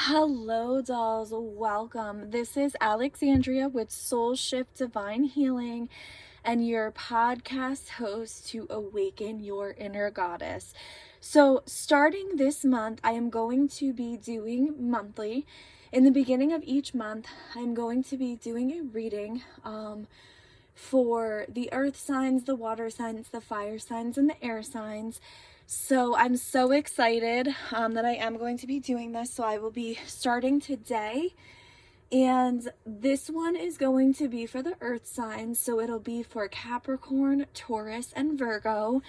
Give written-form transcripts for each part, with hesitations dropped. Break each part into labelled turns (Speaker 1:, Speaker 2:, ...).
Speaker 1: Hello, dolls. Welcome. This is Alexandrea with Soul Shift Divine Healing and your podcast host to awaken your inner goddess. So, starting this month, I am going to be doing monthly. In the beginning of each month, I'm going to be doing a reading for the earth signs, the water signs, the fire signs, and the air signs. So I'm so excited that I am going to be doing this. So I will be starting today. And this one is going to be for the earth signs. So it'll be for Capricorn, Taurus, and Virgo.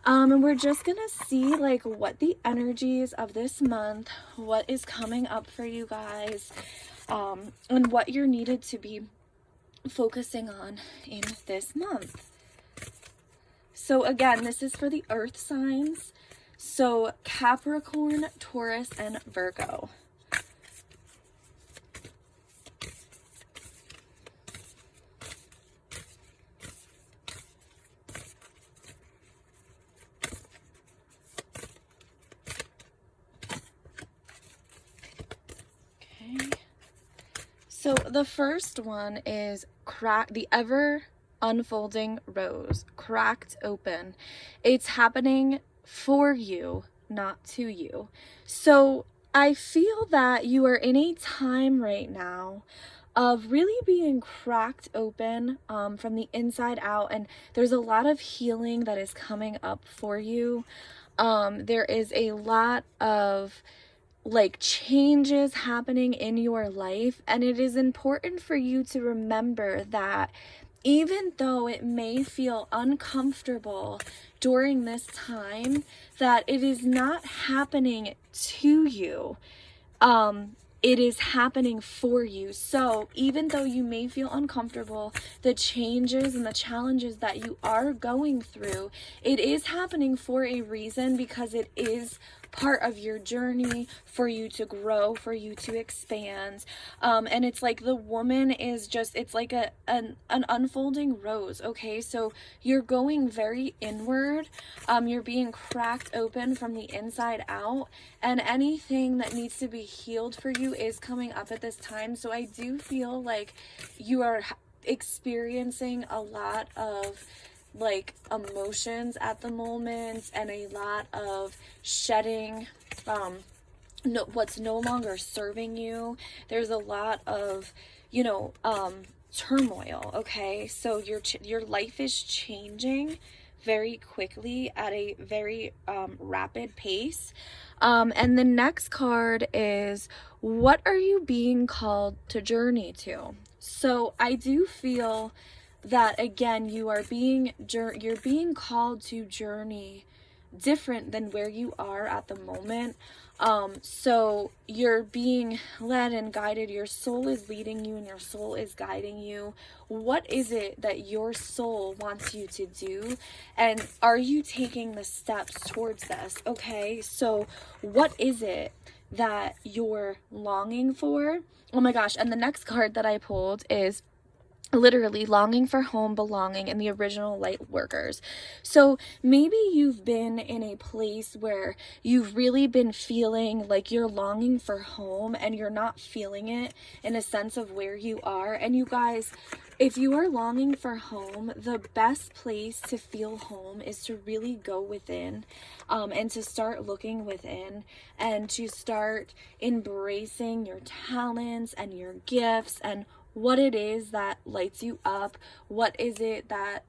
Speaker 1: And we're just going to see like what the energies of this month, what is coming up for you guys, and what you're needed to be focusing on in this month. So again, this is for the earth signs. So Capricorn, Taurus, and Virgo. Okay. So the first one is the ever unfolding rose, cracked open. It's happening for you, not to you. So I feel that you are in a time right now of really being cracked open from the inside out, and there's a lot of healing that is coming up for you. There is a lot of like changes happening in your life, and it is important for you to remember that even though it may feel uncomfortable during this time, that it is not happening to you. It is happening for you. So even though you may feel uncomfortable, the changes and the challenges that you are going through, it is happening for a reason, because it is part of your journey for you to grow, for you to expand. And it's like the woman is just, it's like an unfolding rose. Okay, so you're going very inward. You're being cracked open from the inside out, and anything that needs to be healed for you is coming up at this time. So I do feel like you are experiencing a lot of emotions at the moment, and a lot of shedding what's no longer serving you. There's a lot of turmoil. Okay, so your life is changing very quickly at a very rapid pace. And the next card is, what are you being called to journey to? So I do feel that again, you're being called to journey different than where you are at the moment. So you're being led and guided. Your soul is leading you and your soul is guiding you. What is it that your soul wants you to do? And are you taking the steps towards this? Okay, so what is it that you're longing for? Oh my gosh, and the next card that I pulled is literally longing for home, belonging, and the original light workers. So maybe you've been in a place where you've really been feeling like you're longing for home, and you're not feeling it in a sense of where you are. And you guys, if you are longing for home, the best place to feel home is to really go within, and to start looking within, and to start embracing your talents and your gifts, and what it is that lights you up, what is it that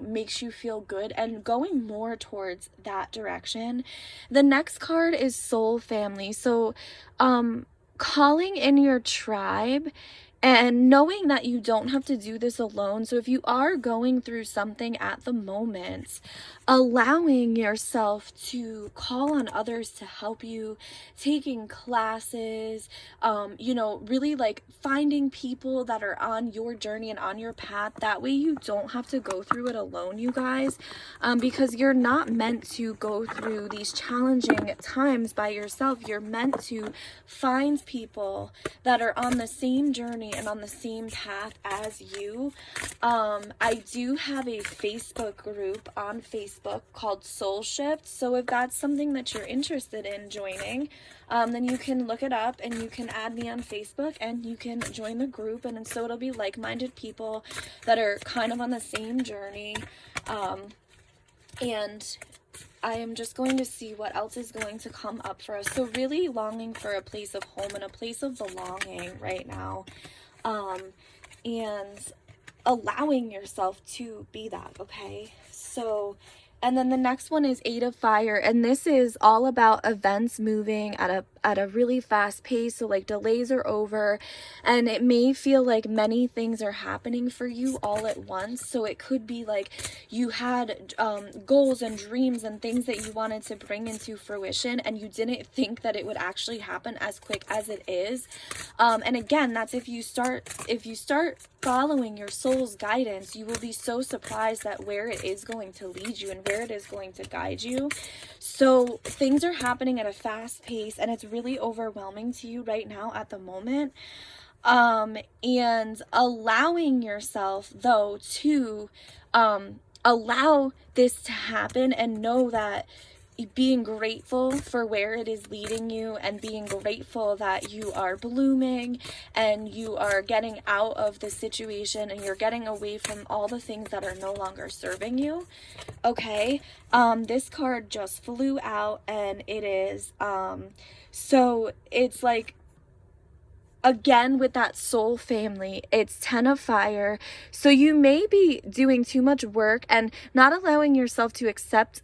Speaker 1: makes you feel good, and going more towards that direction. The next card is soul family. So calling in your tribe and knowing that you don't have to do this alone. So if you are going through something at the moment, allowing yourself to call on others to help you, taking classes, really like finding people that are on your journey and on your path. That way you don't have to go through it alone, you guys, because you're not meant to go through these challenging times by yourself. You're meant to find people that are on the same journey journey and on the same path as you. I do have a Facebook group on Facebook called Soul Shift. So if that's something that you're interested in joining, then you can look it up and you can add me on Facebook and you can join the group. And so it'll be like-minded people that are kind of on the same journey. And I am just going to see what else is going to come up for us. So really longing for a place of home and a place of belonging right now. And allowing yourself to be that, okay? So, and then the next one is Eight of Fire, and this is all about events moving at a really fast pace. So like delays are over, and it may feel like many things are happening for you all at once. So it could be like you had goals and dreams and things that you wanted to bring into fruition, and you didn't think that it would actually happen as quick as it is. And again, that's if you start following your soul's guidance, you will be so surprised at where it is going to lead you and where it is going to guide you. So things are happening at a fast pace, and it's really overwhelming to you right now at the moment. And allowing yourself though to allow this to happen, and know that being grateful for where it is leading you, and being grateful that you are blooming and you are getting out of the situation and you're getting away from all the things that are no longer serving you. Okay. This card just flew out, and it is, so it's like, again, with that soul family, it's 10 of Fire. So you may be doing too much work and not allowing yourself to accept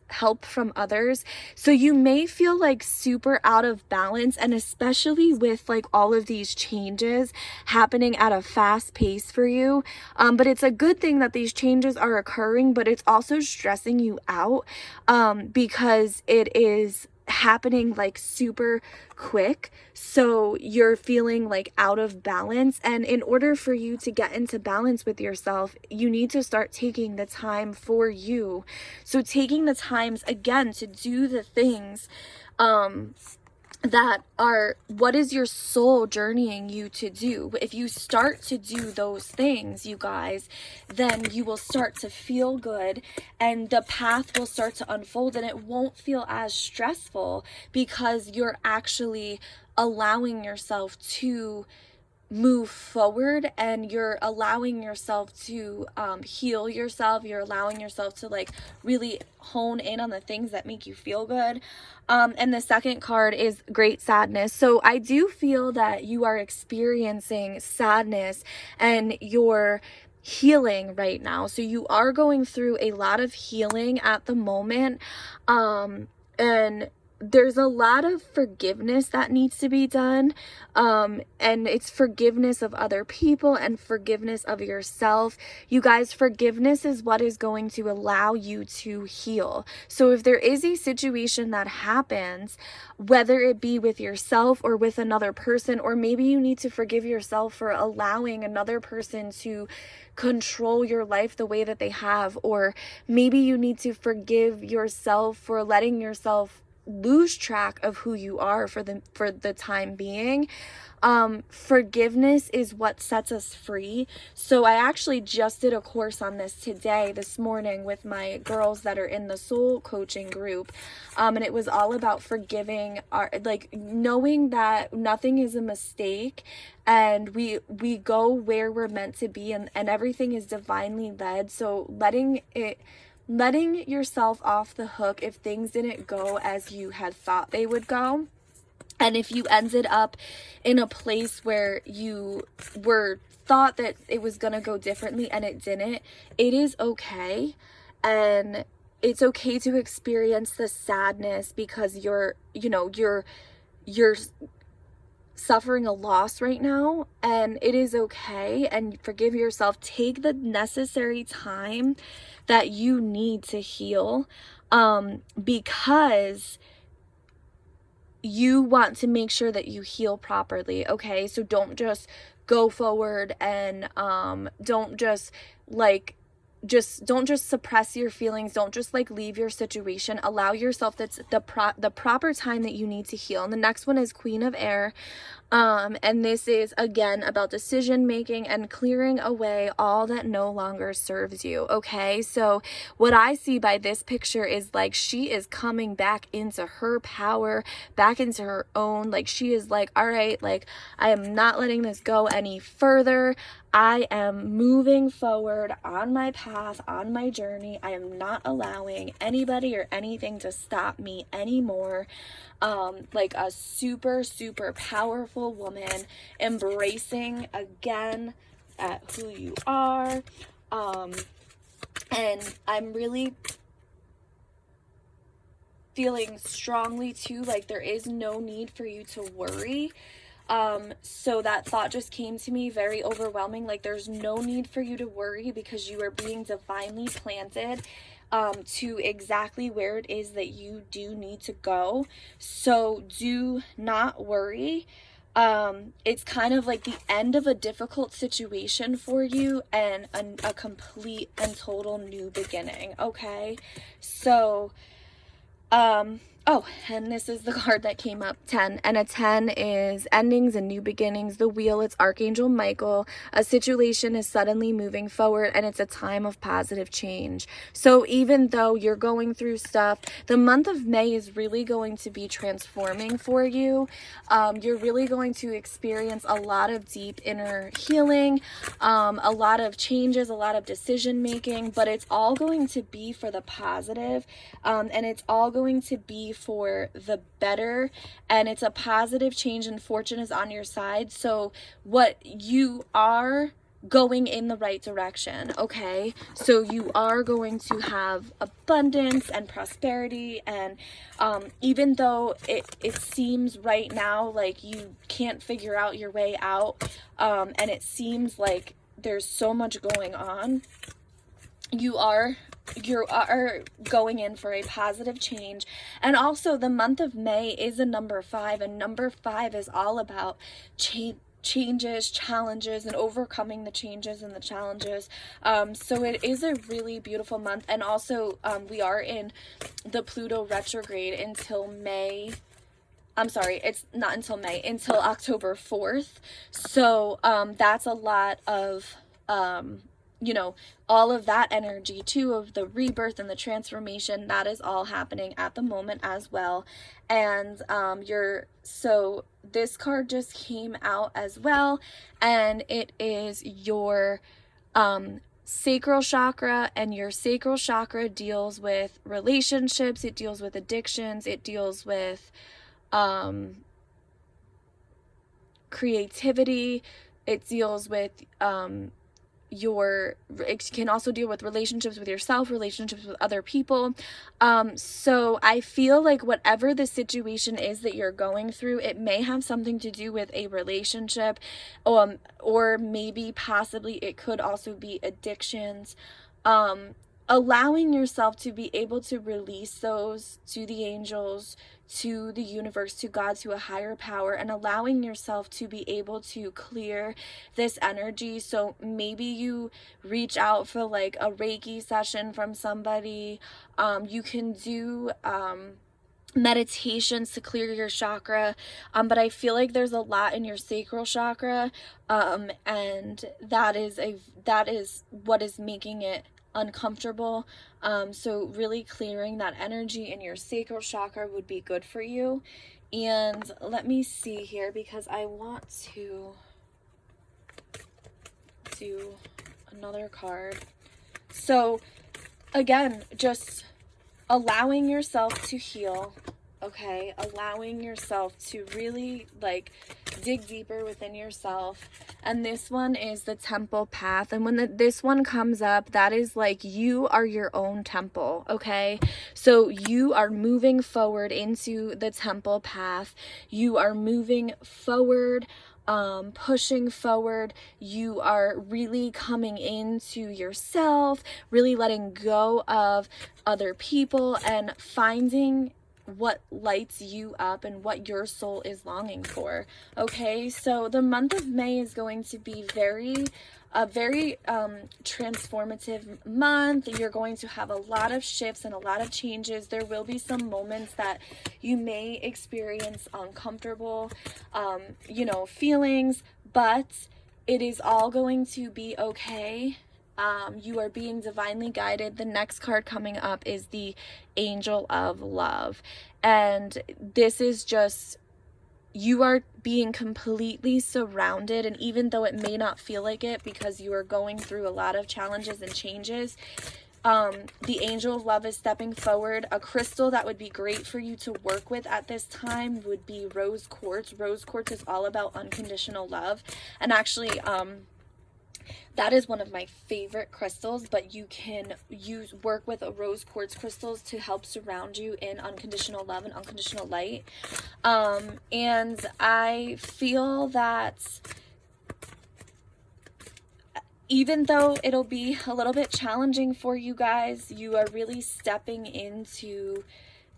Speaker 1: help from others. So you may feel like super out of balance, and especially with like all of these changes happening at a fast pace for you. But it's a good thing that these changes are occurring, but it's also stressing you out, because it is happening like super quick. So you're feeling like out of balance, and in order for you to get into balance with yourself, you need to start taking the time for you. So taking the times again to do the things that are, what is your soul journeying you to do? If you start to do those things, you guys, then you will start to feel good, and the path will start to unfold, and it won't feel as stressful because you're actually allowing yourself to move forward, and you're allowing yourself to heal yourself. You're allowing yourself to like really hone in on the things that make you feel good. And the second card is Great Sadness. So I do feel that you are experiencing sadness and you're healing right now. So you are going through a lot of healing at the moment. And there's a lot of forgiveness that needs to be done, and it's forgiveness of other people and forgiveness of yourself. You guys, forgiveness is what is going to allow you to heal. So if there is a situation that happens, whether it be with yourself or with another person, or maybe you need to forgive yourself for allowing another person to control your life the way that they have, or maybe you need to forgive yourself for letting yourself lose track of who you are for the time being. Forgiveness is what sets us free. So I actually just did a course on this this morning with my girls that are in the soul coaching group. And it was all about forgiving knowing that nothing is a mistake, and we go where we're meant to be, and everything is divinely led. So letting yourself off the hook if things didn't go as you had thought they would go. And if you ended up in a place where you thought that it was going to go differently and it didn't, it is okay. And it's okay to experience the sadness because you're suffering a loss right now, and it is okay. And forgive yourself. Take the necessary time that you need to heal, because you want to make sure that you heal properly. Okay, so don't just go forward and don't just like don't just suppress your feelings. Don't just like leave your situation. Allow yourself, that's the proper time that you need to heal. And the next one is Queen of Air. And this is again about decision making and clearing away all that no longer serves you. Okay, so what I see by this picture is like she is coming back into her power, back into her own. Like she is like, all right, like I am not letting this go any further. I am moving forward on my path, on my journey. I am not allowing anybody or anything to stop me anymore. Like a super, super powerful woman, embracing again at who you are. And I'm really feeling strongly too, like there is no need for you to worry. So that thought just came to me, very overwhelming. Like there's no need for you to worry because you are being divinely planted to exactly where it is that you do need to go. So do not worry. It's kind of like the end of a difficult situation for you and a complete and total new beginning. Okay. So, oh, and this is the card that came up, 10. And a 10 is endings and new beginnings. The wheel, it's Archangel Michael. A situation is suddenly moving forward and it's a time of positive change. So even though you're going through stuff, the month of May is really going to be transforming for you. You're really going to experience a lot of deep inner healing, a lot of changes, a lot of decision making, but it's all going to be for the positive, and it's all going to be for the better, and it's a positive change and fortune is on your side. So what you are going in the right direction. Okay, so you are going to have abundance and prosperity, and even though it seems right now like you can't figure out your way out, and it seems like there's so much going on, you are going in for a positive change. And also the month of May is a number 5, and number 5 is all about changes, challenges, and overcoming the changes and the challenges. So it is a really beautiful month. And also we are in the Pluto retrograde until May. I'm sorry, it's not until May, until October 4th. So that's a lot of you know, all of that energy too, of the rebirth and the transformation, that is all happening at the moment as well. And so this card just came out as well, and it is your sacral chakra, and your sacral chakra deals with relationships, it deals with addictions, it deals with creativity, it deals with it can also deal with relationships with yourself, relationships with other people. So I feel like whatever the situation is that you're going through, it may have something to do with a relationship, or maybe possibly it could also be addictions. Allowing yourself to be able to release those to the angels, to the universe, to God, to a higher power, and allowing yourself to be able to clear this energy. So maybe you reach out for like a Reiki session from somebody. You can do meditations to clear your chakra, but I feel like there's a lot in your sacral chakra, and that is what is making it uncomfortable. So really clearing that energy in your sacral chakra would be good for you. And let me see here, because I want to do another card. So again, just allowing yourself to heal. Okay, allowing yourself to really like dig deeper within yourself. And this one is the temple path. And when this one comes up, that is like you are your own temple. Okay, so you are moving forward into the temple path. You are moving forward, pushing forward. You are really coming into yourself, really letting go of other people and finding what lights you up and what your soul is longing for. Okay, so the month of May is going to be a very transformative month. You're going to have a lot of shifts and a lot of changes. There will be some moments that you may experience uncomfortable feelings, but it is all going to be okay. You are being divinely guided. The next card coming up is the Angel of Love. And this is just, you are being completely surrounded. And even though it may not feel like it because you are going through a lot of challenges and changes, the Angel of Love is stepping forward. A crystal that would be great for you to work with at this time would be rose quartz. Rose quartz is all about unconditional love. And actually, that is one of my favorite crystals, but you can work with a rose quartz crystals to help surround you in unconditional love and unconditional light. And I feel that even though it'll be a little bit challenging for you guys, you are really stepping into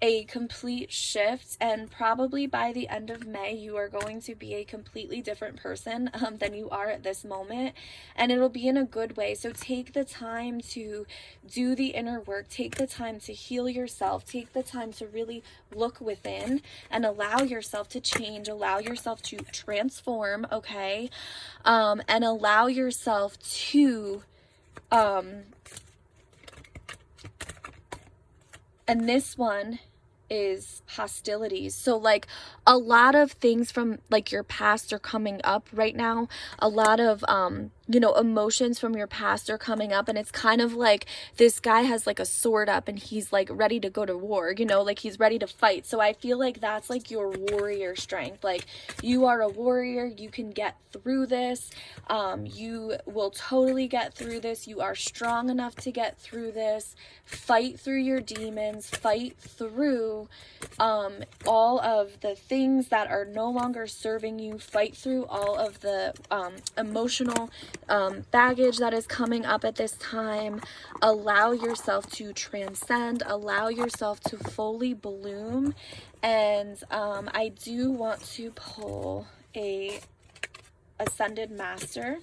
Speaker 1: a complete shift, and probably by the end of May you are going to be a completely different person than you are at this moment, and it'll be in a good way. So take the time to do the inner work, take the time to heal yourself, take the time to really look within and allow yourself to change, allow yourself to transform, okay? And allow yourself to and this one is hostilities. So like a lot of things from like your past are coming up right now. A lot of emotions from your past are coming up, and it's kind of like this guy has like a sword up and he's like ready to go to war, like he's ready to fight. So I feel like that's like your warrior strength. Like you are a warrior, you can get through this. You will totally get through this. You are strong enough to get through this. Fight through your demons, fight through all of the things that are no longer serving you, fight through all of the emotional baggage that is coming up at this time. Allow yourself to transcend, allow yourself to fully bloom. And I do want to pull a Ascended Master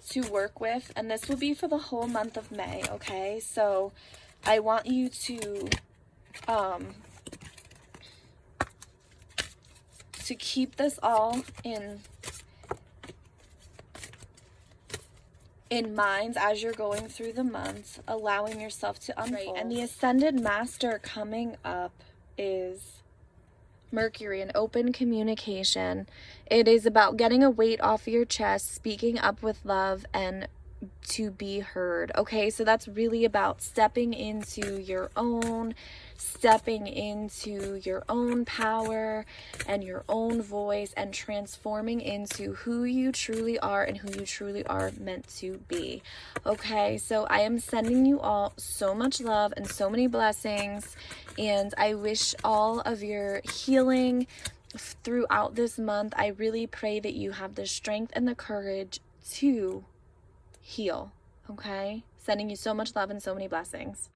Speaker 1: to work with, and this will be for the whole month of May, okay? So I want you to keep this all in mind as you're going through the month, allowing yourself to unfold. Right. And the Ascended Master coming up is Mercury, an open communication. It is about getting a weight off your chest, speaking up with love, and to be heard. Okay, so that's really about stepping into your own power and your own voice, and transforming into who you truly are and who you truly are meant to be. Okay, so I am sending you all so much love and so many blessings, and I wish all of your healing throughout this month. I really pray that you have the strength and the courage to heal. Okay, sending you so much love and so many blessings.